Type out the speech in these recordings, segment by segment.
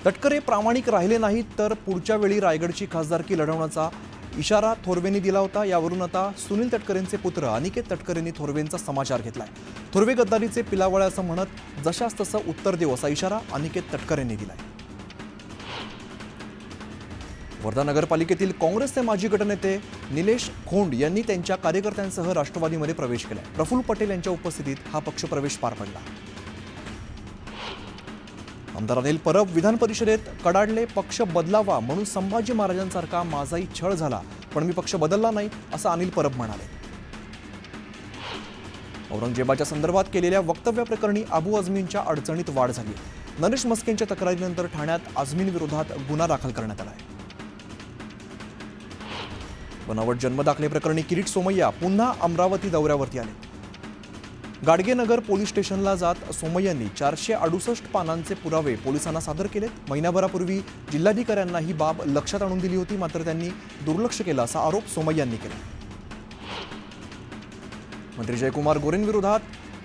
तटकरे प्रामाणिक राहिले नाहीत तर पुढच्या वेळी रायगडची खासदारकी लढवण्याचा इशारा थोरवेंनी दिला होता। यावरून आता सुनील तटकरेंचे पुत्र अनिकेत तटकरेंनी थोरवेंचा समाचार घेतलाय। थोरवे गद्दारीचे पिलावळे असं म्हणत जशास तसं उत्तर देऊ असा इशारा अनिकेत तटकरेंनी दिलाय। वर्धा नगरपालिकेतील काँग्रेसचे माजी गटनेते निलेश खोंड यांनी त्यांच्या कार्यकर्त्यांसह राष्ट्रवादीमध्ये प्रवेश केलाय। प्रफुल्ल पटेल यांच्या उपस्थितीत हा पक्षप्रवेश पार पडला। आमदार अनिल परब विधान परिषदेत कडाडले, पक्ष बदलावा म्हणून संभाजी महाराजांसारखा माझाही छळ झाला, पण मी पक्ष बदलला नाही असं अनिल परब म्हणाले। औरंगजेबाच्या संदर्भात केलेल्या वक्तव्याप्रकरणी अबू आझमींच्या अडचणीत वाढ झाली। नरेश मस्केंच्या तक्रारीनंतर ठाण्यात आझमींविरोधात गुन्हा दाखल करण्यात आला आहे। बनावट जन्मदाखले प्रकरणी किरीट सोमय्या पुन्हा अमरावती दौऱ्यावरती आले। गाडगेनगर पोलीस स्टेशनला जात सोमय्यांनी 468 पानांचे पुरावे पोलिसांना सादर केलेत। महिनाभरापूर्वी जिल्हाधिकाऱ्यांना ही बाब लक्षात आणून दिली होती, मात्र त्यांनी दुर्लक्ष केलं असा आरोप सोमय्यांनी केला। मंत्री जयकुमार गोरेंविरोधात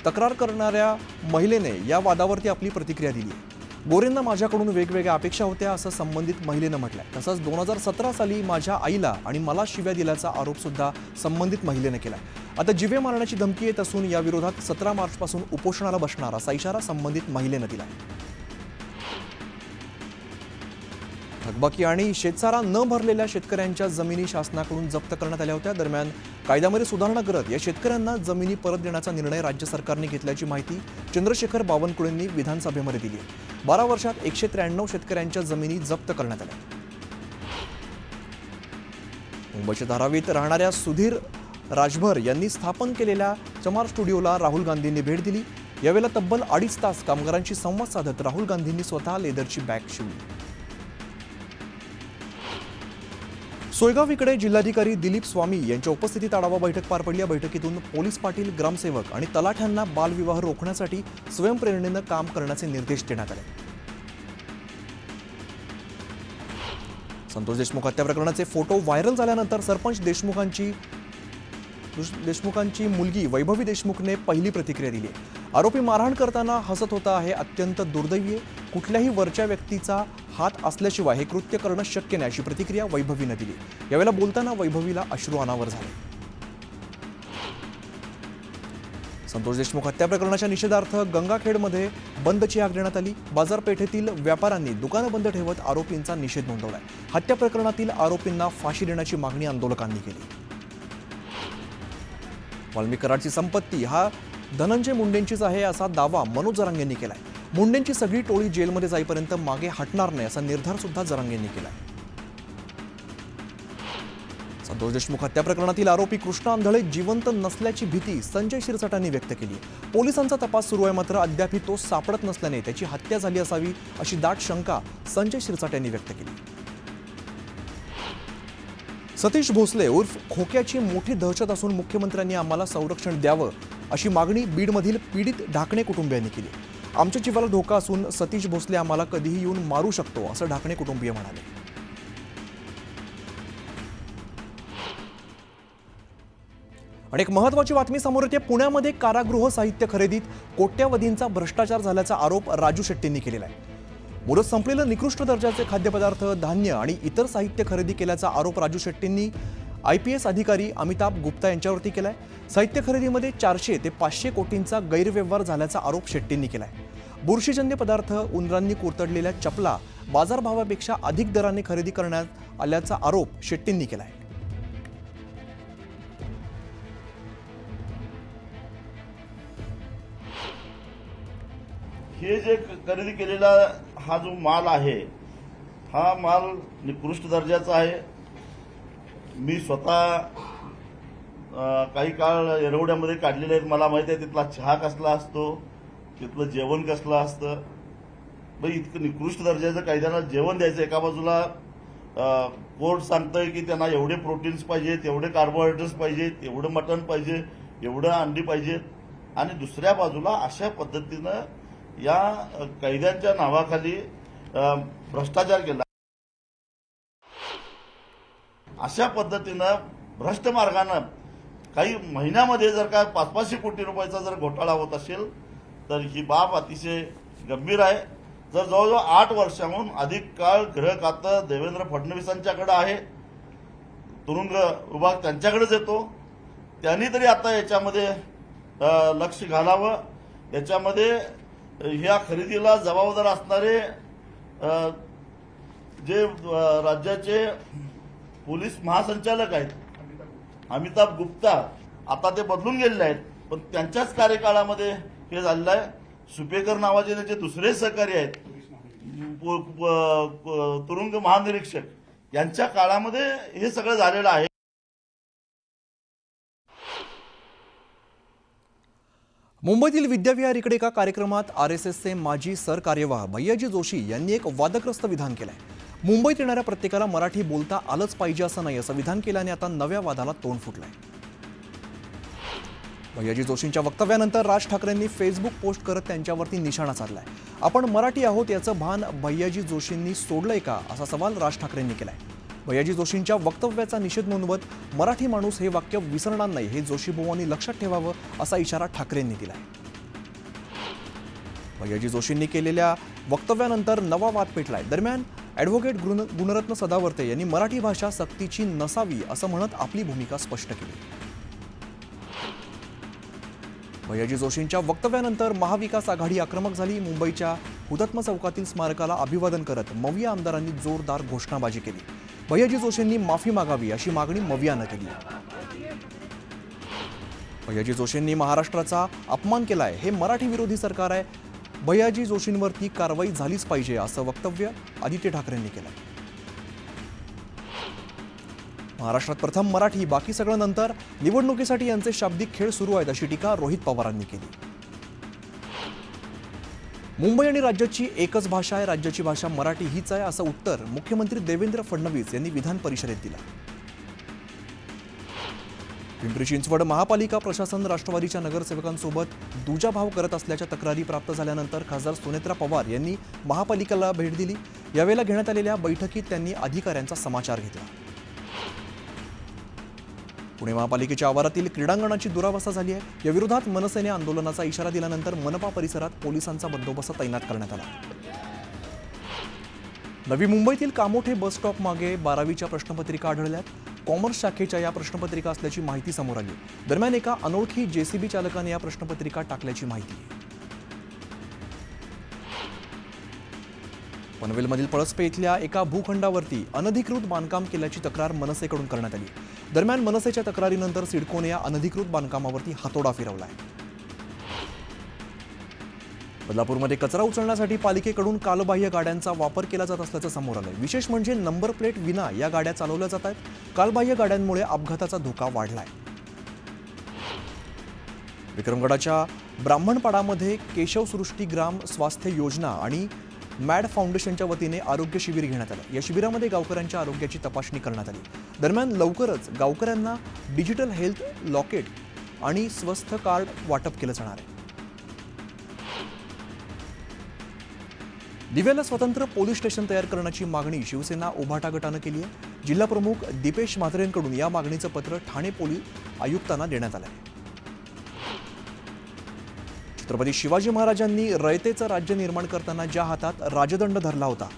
तक्रार करणाऱ्या महिलेने या वादावरती आपली प्रतिक्रिया दिली आहे। गोरेंना माझ्याकडून वेगवेगळ्या अपेक्षा होत्या असं संबंधित महिलेनं म्हटलंय। तसंच 2017 साली माझ्या आईला आणि मला शिव्या दिल्याचा आरोप सुद्धा संबंधित महिलेनं केलाय। आता जीवे मारण्याची धमकी येत असून या विरोधात 17 मार्चपासून उपोषणाला बसणार असा इशारा संबंधित महिलेनं दिलाय। थकबाकी आणि शेतसारा न भरलेल्या शेतकऱ्यांच्या जमिनी शासनाकडून जप्त करण्यात आल्या होत्या। दरम्यान कायद्यामध्ये सुधारणा करत या शेतकऱ्यांना जमिनी परत देण्याचा निर्णय राज्य सरकारने घेतल्याची माहिती चंद्रशेखर बावनकुळेंनी विधानसभेमध्ये दिली आहे। 12 वर्षात 193 शेतकऱ्यांच्या जमिनी जप्त करण्यात आल्या। मुंबईच्या धारावीत राहणाऱ्या सुधीर राजभर यांनी स्थापन केलेल्या चमार स्टुडिओला राहुल गांधींनी भेट दिली। यावेळेला तब्बल 2.5 तास कामगारांशी संवाद साधत राहुल गांधींनी स्वतः लेदरची बॅग शिवली। सोयगाव इकडे जिल्हाधिकारी दिलीप स्वामी यांच्या उपस्थितीत आढावा बैठक पार पडली। या बैठकीतून पोलीस पाटील, ग्रामसेवक आणि तलाठ्यांना बालविवाह रोखण्यासाठी स्वयंप्रेरणेनं काम करण्याचे निर्देश देण्यात आले। संतोष देशमुख हत्या प्रकरणाचे फोटो व्हायरल झाल्यानंतर सरपंच देशमुखांची मुलगी वैभवी देशमुखने पहिली प्रतिक्रिया दिली आहे। आरोपी मारहाण करताना हसत होता, हे अत्यंत दुर्दैवी आहे। कुठल्याही वरच्या व्यक्तीचा हात असल्याशिवाय हे कृत्य करणं शक्य नाही अशी प्रतिक्रिया वैभवीने दिली। यावेळेला बोलताना वैभवीला अश्रू अनावर झाले। संतोष देशमुख हत्या प्रकरणाच्या निषेधार्थ गंगाखेडमध्ये बंदची हाक देण्यात आली। बाजारपेठेतील व्यापाऱ्यांनी दुकानं बंद ठेवत आरोपींचा निषेध नोंदवलाय। हत्या प्रकरणातील आरोपींना फाशी देण्याची मागणी आंदोलकांनी केली। वाल्मिक कराडची संपत्ती हा धनंजय मुंडेंचीच आहे असा दावा मनोज जरांगे यांनी केलाय। मुंडेंची सगळी टोळी जेलमध्ये जाईपर्यंत मागे हटणार नाही असा निर्धार सुद्धा जरांगे यांनी केलाय। संतोष देशमुख हत्या प्रकरणातील आरोपी कृष्णा आंधळे जिवंत नसल्याची भीती संजय शिरसाटांनी व्यक्त केली आहे। पोलिसांचा तपास सुरू आहे, मात्र अद्याप तो सापडत नसल्याने त्याची हत्या झाली असावी अशी दाट शंका संजय शिरसाटांनी व्यक्त केली। सतीश भोसले उर्फ खोक्याची मोठी दहशत असून मुख्यमंत्र्यांनी आम्हाला संरक्षण द्यावं अशी मागणी बीडमधील पीडित ढाकणे कुटुंबियांनी केली। आमच्या जीवाला धोका असून सतीश भोसले आम्हाला कधीही येऊन मारू शकतो असं ढाकणे कुटुंबीय म्हणाले। आणि एक महत्त्वाची बातमी समोर येते। पुण्यामध्ये कारागृह साहित्य खरेदीत कोट्यवधींचा भ्रष्टाचार झाल्याचा आरोप राजू शेट्टींनी केलेला आहे। मुदत संपलेलं निकृष्ट दर्जाचे खाद्यपदार्थ, धान्य आणि इतर साहित्य खरेदी केल्याचा आरोप राजू शेट्टींनी IPS अधिकारी अमिताभ गुप्ता यांच्यावरती केलाय। साहित्य खरेदीमध्ये 400 ते 500 कोटींचा गैरव्यवहार झाल्याचा आरोप शेट्टींनी केलाय। बुरशीजन्य पदार्थ, उंदरांनी कुरतडलेल्या चपला बाजारभावापेक्षा अधिक दराने खरेदी करण्यात आल्याचा आरोप शेट्टींनी केलाय। हे जे खरेदी केलेला हा जो माल आहे, हा माल निकृष्ट दर्जाचा आहे। मी स्वतः काही काळ येरवड्यामध्ये काढलेले आहेत, मला माहिती आहे तिथला चहा कसला असतो, तिथलं जेवण कसलं असतं। इतकं निकृष्ट दर्जाचं कायद्याला जेवण द्यायचं। एका बाजूला कोर्ट सांगतंय की त्यांना एवढे प्रोटीन्स पाहिजेत, एवढे कार्बोहायड्रेट्स पाहिजेत, एवढं मटण पाहिजे, एवढं अंडी पाहिजेत, आणि दुसऱ्या बाजूला अशा पद्धतीनं या कैद्यांच्या नावाखाली भ्रष्टाचार केला। अशा पद्धतीनं भ्रष्ट मार्गानं काही महिन्यामध्ये जर का 500-500 कोटी रुपयाचा जर घोटाळा होत असेल तर ही बाब अतिशय गंभीर आहे। जर जवळजवळ 8 वर्षांहून अधिक काळ गृह खातं देवेंद्र फडणवीसांच्याकडे आहे, तुरुंग विभाग त्यांच्याकडेच येतो, त्यांनी तरी आता याच्यामध्ये लक्ष घालावं. याच्यामध्ये ह्या खरेदीला जबाबदार असणारे जे राज्याचे पोलीस महासंचालक आहेत अमिताभ गुप्ता, आता ते बदलून गेलेले आहेत, पण त्यांच्याच कार्यकाळामध्ये हे झालेलं आहे. सुपेकर नावाचे त्याचे दुसरे सहकारी आहेत, तुरुंग महानिरीक्षक, यांच्या काळामध्ये हे सगळं झालेलं आहे. मुंबईतील विद्याविहार इकडे एका कार्यक्रमात आरएसएसचे माजी सरकार्यवाह भैयाजी जोशी यांनी एक वादग्रस्त विधान केलंय. मुंबईत येणाऱ्या प्रत्येकाला मराठी बोलता आलंच पाहिजे असं नाही, असं विधान केल्याने आता नव्या वादाला तोंड फुटलंय. भैयाजी जोशींच्या वक्तव्यानंतर राज ठाकरेंनी फेसबुक पोस्ट करत त्यांच्यावरती निशाणा साधलाय. आपण मराठी आहोत याचं भान भैयाजी जोशींनी सोडलंय का, असा सवाल राज ठाकरेंनी केलाय. भैयाजी जोशींच्या वक्तव्याचा निषेध नोंदवत मराठी माणूस हे वाक्य विसरणार नाही हे जोशीबुवांनी लक्षात ठेवावं, असा इशारा ठाकरेंनी दिलाय. भैयाजी जोशींनी केलेल्या वक्तव्यानंतर नवा वाद पेटलाय. दरम्यान ॲडव्होकेट गुणरत्न सदावर्ते यांनी मराठी भाषा सक्तीची नसावी असं म्हणत आपली भूमिका स्पष्ट केली. भैयाजी जोशींच्या वक्तव्यानंतर महाविकास आघाडी आक्रमक झाली. मुंबईच्या हुतात्मा चौकातील स्मारकाला अभिवादन करत मविया आमदारांनी जोरदार घोषणाबाजी केली. भैयाजी जोशींनी माफी मागावी अशी मागणी मवियानं केली. भैयाजी जोशींनी महाराष्ट्राचा अपमान केलाय, हे मराठी विरोधी सरकार आहे, भैयाजी जोशींवरती कारवाई झालीच पाहिजे असं वक्तव्य आदित्य ठाकरेंनी केलं. महाराष्ट्रात प्रथम मराठी, बाकी सगळं नंतर, निवडणुकीसाठी यांचे शाब्दिक खेळ सुरू आहेत अशी टीका रोहित पवारांनी केली. मुंबई आणि राज्याची एकच भाषा आहे, राज्याची भाषा मराठी हीच आहे असं उत्तर मुख्यमंत्री देवेंद्र फडणवीस यांनी विधान परिषदेत दिलं. पिंपरी चिंचवड महापालिका प्रशासन राष्ट्रवादीच्या नगरसेवकांसोबत दुजाभाव करत असल्याच्या तक्रारी प्राप्त झाल्यानंतर खासदार सुनेत्रा पवार यांनी महापालिकेला भेट दिली. यावेळेला घेण्यात आलेल्या बैठकीत त्यांनी अधिकाऱ्यांचा समाचार घेतला. पुणे महापालिकेच्या आवारातील क्रीडांगणाची दुरावस्था झाली आहे. या विरोधात मनसेने आंदोलनाचा इशारा दिल्यानंतर मनपा परिसरात पोलिसांचा बंदोबस्त तैनात करण्यात आला. नवी मुंबईतील कामोठे बस स्टॉप मागे 12वीच्या प्रश्नपत्रिका आढळल्यात. कॉमर्स शाखेच्या या प्रश्नपत्रिका असल्याची माहिती समोर आली. दरम्यान एका अनोळखी जेसीबी चालकाने या प्रश्नपत्रिका टाकल्याची माहिती आहे. पनवेलमधील पळसपे इथल्या एका भूखंडावरती अनधिकृत बांधकाम केल्याची तक्रार मनसेकडून करण्यात आली. दरम्यान मनसेच्या तक्रारीनंतर सिडकोने या अनधिकृत बांधकामावरती हातोडा फिरवलाय. बदलापूरमध्ये कचरा उचलण्यासाठी पालिकेकडून कालबाह्य गाड्यांचा वापर केला जात असल्याचं समोर आलंय. विशेष म्हणजे नंबर प्लेट विना या गाड्या चालवल्या जात आहेत. कालबाह्य गाड्यांमुळे अपघाताचा धोका वाढलाय. विक्रमगडाच्या ब्राह्मणपाडामध्ये केशवसृष्टी ग्राम स्वास्थ्य योजना आणि मॅड फाउंडेशनच्या वतीने आरोग्य शिबिर घेण्यात आलं. या शिबिरामध्ये गावकऱ्यांच्या आरोग्याची तपासणी करण्यात आली. दरम्यान लवकरच गावकऱ्यांना डिजिटल हेल्थ लॉकेट आणि स्वस्थ कार्ड वाटप केलं जाणार आहे. दिव्याला स्वतंत्र पोलीस स्टेशन तयार करण्याची मागणी शिवसेना उभाटा गटानं केली आहे. जिल्हा प्रमुख दीपेश म्हात्रेंकडून या मागणीचं पत्र ठाणे पोलीस आयुक्तांना देण्यात आलं आहे. छत्रपती शिवाजी महाराजांनी रयतेचं राज्य निर्माण करताना ज्या हातात राजदंड धरला होता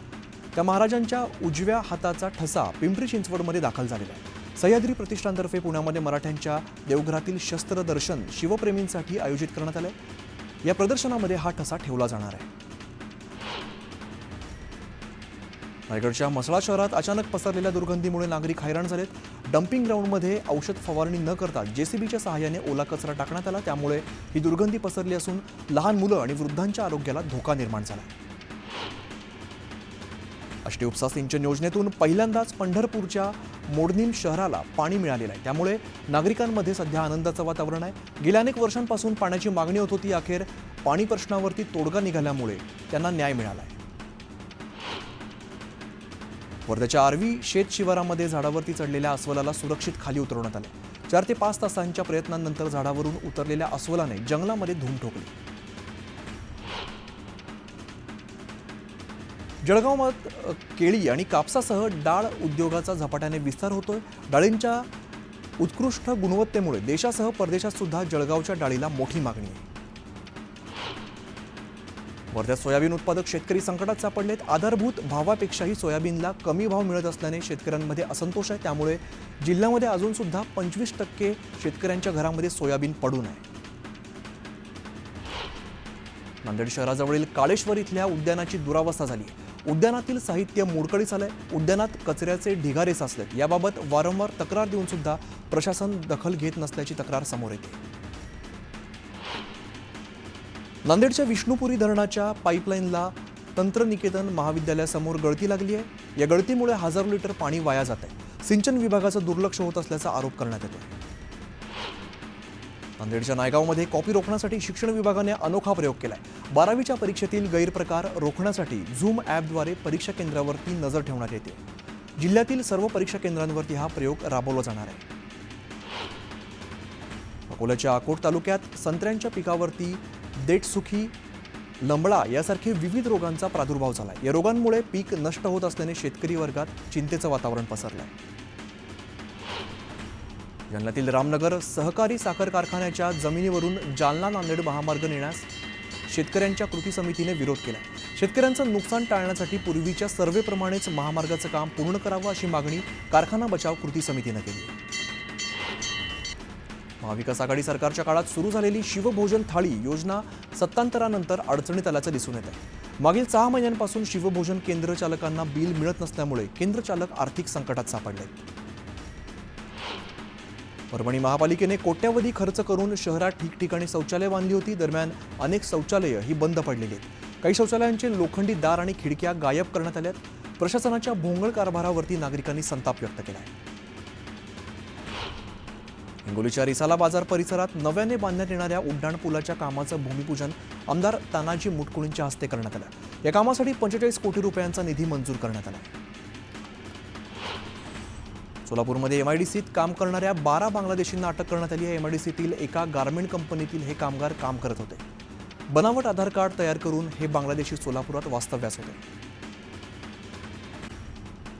त्या महाराजांच्या उजव्या हाताचा ठसा पिंपरी चिंचवडमध्ये दाखल झालेला आहे. सह्याद्री प्रतिष्ठानतर्फे पुण्यामध्ये मराठ्यांच्या देवघरातील शस्त्र दर्शन शिवप्रेमींसाठी आयोजित करण्यात आलंय. या प्रदर्शनामध्ये हा ठसा ठेवला जाणार आहे. रायगडच्या म्हसळा शहरात अचानक पसरलेल्या दुर्गंधीमुळे नागरिक हैराण झालेत. डम्पिंग ग्राउंडमध्ये औषध फवारणी न करता जेसीबीच्या सहाय्याने ओला कचरा टाकण्यात आला. त्यामुळे ही दुर्गंधी पसरली असून लहान मुलं आणि वृद्धांच्या आरोग्याला धोका निर्माण झाला. अष्टउपसा सिंचन योजनेतून पहिल्यांदाच पंढरपूरच्या मोडनीम शहराला पाणी मिळालेलं आहे. त्यामुळे नागरिकांमध्ये सध्या आनंदाचं वातावरण आहे. गेल्या अनेक वर्षांपासून पाण्याची मागणी होत होती. अखेर पाणी प्रश्नावरती तोडगा निघाल्यामुळे त्यांना न्याय मिळाला आहे. वर्ध्याच्या आर्वी शेत शिवारामध्ये झाडावरती चढलेल्या अस्वलाला सुरक्षित खाली उतरवण्यात आले. 4 ते 5 तासांच्या प्रयत्नांनंतर झाडावरून उतरलेल्या अस्वलाने जंगलामध्ये धूम ठोकली. जळगावात केळी आणि कापसासह डाळ उद्योगाचा झपाट्याने विस्तार होतोय. डाळींच्या उत्कृष्ट गुणवत्तेमुळे देशासह परदेशात सुद्धा जळगावच्या डाळीला मोठी मागणी आहे. वर्ध्यात सोयाबीन उत्पादक शेतकरी संकटात सापडलेत. आधारभूत भावापेक्षाही सोयाबीनला कमी भाव मिळत असल्याने शेतकऱ्यांमध्ये असंतोष आहे. त्यामुळे जिल्ह्यामध्ये अजून सुद्धा 25% शेतकऱ्यांच्या घरामध्ये सोयाबीन पडून आहे. नांदेड शहराजवळील काळेश्वर इथल्या उद्यानाची दुरावस्था झाली आहे. उद्यानातील साहित्य मोडकळीस आलंय. उद्यानात कचऱ्याचे ढिगारे साचलेत. याबाबत वारंवार तक्रार देऊन सुद्धा प्रशासन दखल घेत नसल्याची तक्रार समोर येते. नांदेडच्या विष्णुपुरी धरणाच्या पाईपलाईनला तंत्रनिकेतन महाविद्यालयासमोर गळती लागली आहे. या गळतीमुळे हजारो लिटर पाणी वाया जात आहे. सिंचन विभागाचं दुर्लक्ष होत असल्याचा आरोप करण्यात येतोय. नांदेडच्या नायगावमध्ये कॉपी रोखण्यासाठी शिक्षण विभागाने अनोखा प्रयोग केलाय. 12वीच्या परीक्षेतील गैरप्रकार रोखण्यासाठी झूम ॲपद्वारे परीक्षा केंद्रावरती नजर ठेवण्यात येते. जिल्ह्यातील सर्व परीक्षा केंद्रांवरती हा प्रयोग राबवला जाणार आहे. अकोल्याच्या अकोट तालुक्यात संत्र्यांच्या पिकावरती देठसुखी, लंबळा यासारखे विविध रोगांचा प्रादुर्भाव झालाय. या रोगांमुळे पीक नष्ट होत असल्याने शेतकरी वर्गात चिंतेचं वातावरण पसरलंय. जालन्यातील रामनगर सहकारी साखर कारखान्याच्या जमिनीवरून जालना नांदेड महामार्ग नेण्यास शेतकऱ्यांच्या कृती समितीने विरोध केला. शेतकऱ्यांचं नुकसान टाळण्यासाठी पूर्वीच्या सर्व्हेप्रमाणेच महामार्गाचं काम पूर्ण करावं अशी मागणी कारखाना बचाव कृती समितीनं केली. महाविकास आघाडी सरकारच्या काळात सुरू झालेली शिवभोजन थाळी योजना सत्तांतरानंतर अडचणीत आल्याचं दिसून येत आहे. मागील 6 महिन्यांपासून शिवभोजन केंद्र चालकांना बिल मिळत नसल्यामुळे केंद्र चालक आर्थिक संकटात सापडले. परभणी महापालिकेने कोट्यावधी खर्च करून शहरात ठिकठिकाणी शौचालय बांधली होती. दरम्यान अनेक शौचालयं ही बंद पडलेली आहेत. काही शौचालयांचे लोखंडी दार आणि खिडक्या गायब करण्यात आल्यात. प्रशासनाच्या भोंगळ कारभारावरती नागरिकांनी संताप व्यक्त केला आहे. हिंगोलीच्या रिसाला बाजार परिसरात नव्याने बांधण्यात येणाऱ्या उड्डाणपुलाच्या कामाचं भूमिपूजन आमदार तानाजी मुटकुळींच्या हस्ते करण्यात आलं. या कामासाठी 45 कोटी रुपयांचा निधी मंजूर करण्यात आला. सोलापूरमध्ये एमआयडीसीत काम करणाऱ्या 12 बांगलादेशींना अटक करण्यात आली आहे. एमआयडीसीतील एका गारमेंट कंपनीतील हे कामगार काम करत होते. बनावट आधार कार्ड तयार करून हे बांगलादेशी सोलापुरात वास्तव्यास होते.